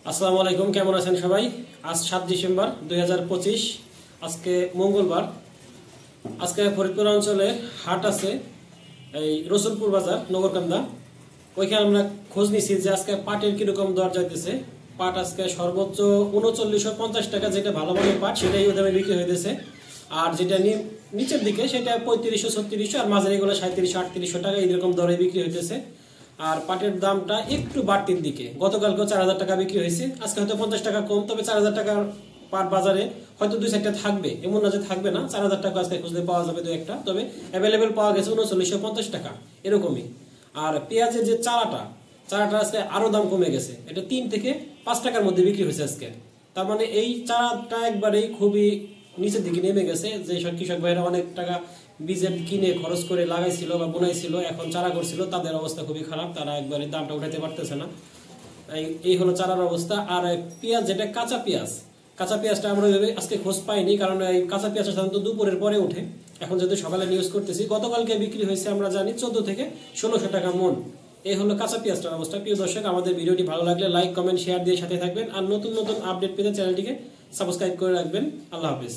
আসসালামু আলাইকুম, কেমন আছেন সবাই? আজ 7 ডিসেম্বর 2025, আজকে মঙ্গলবার। আজকে ফরিদপুর অঞ্চলে হাট আছে, এই রসুলপুর বাজার, নগরকান্দা। ওইখানে আমরা খোঁজ নিছি যে আজকে পাটের কিরকম দর যাইতেছে। পাট আজকে সর্বোচ্চ 3950 টাকা, যেটা ভালো মানের পাট সেটাই ওই দামে বিক্রি হইতেছে। আর যেটা নিচের দিকে সেটা 3500 3600, আর মাঝারি গুলো 3700 3800 টাকা এরকম দরে বিক্রি হইতেছে। আর পাটের দামটা একটু বাড়তির দিকে, গতকালকেও 4000 টাকা বিক্রি হয়েছে, আজকে হয়তো 50 টাকা কম, তবে 4000 টাকার পাট বাজারে হয়তো দুই চারটা থাকবে, এমন না যে থাকবে না। 4000 টাকা আজকে খুঁজলে পাওয়া যাবে দু একটা, তবে অ্যাভেলেবেল পাওয়া গেছে 3950 টাকা এরকমই। আর পেঁয়াজের যে চারাটা আজকে আরো দাম কমে গেছে, এটা 3 থেকে 5 টাকার মধ্যে বিক্রি হয়েছে আজকে। তার মানে এই চারাটা একবারেই খুবই নিচের দিকে নেমে গেছে। যে সব কৃষক ভাইরা অনেক টাকা বীজের কিনে খরচ করে লাগাইছিল বা বোনাইছিল, এখন চারা করছিল, তাদের অবস্থা খুবই খারাপ, তারা একবারে দামটা উঠাতে পারতেছে না। এই হলো চারার অবস্থা। আর পেঁয়াজ, যেটা কাঁচা পেঁয়াজটা আমরা ওইভাবে আজকে খোঁজ পাইনি, কারণ এই কাঁচা পেঁয়াজটা সাধারণত দুপুরের পরে ওঠে। এখন যেহেতু সকালে নিউজ করতেছি, গতকালকে বিক্রি হয়েছে আমরা জানি 14 থেকে 1600 টাকা মন। এই হলো কাঁচা পেঁয়াজটার অবস্থা। প্রিয় দর্শক, আমাদের ভিডিওটি ভালো লাগলে লাইক, কমেন্ট, শেয়ার দিয়ে সাথে থাকবেন। আর নতুন নতুন আপডেট পেতে চ্যানেলটিকে সাবস্ক্রাইব করে রাখবেন। আল্লাহ হাফিজ।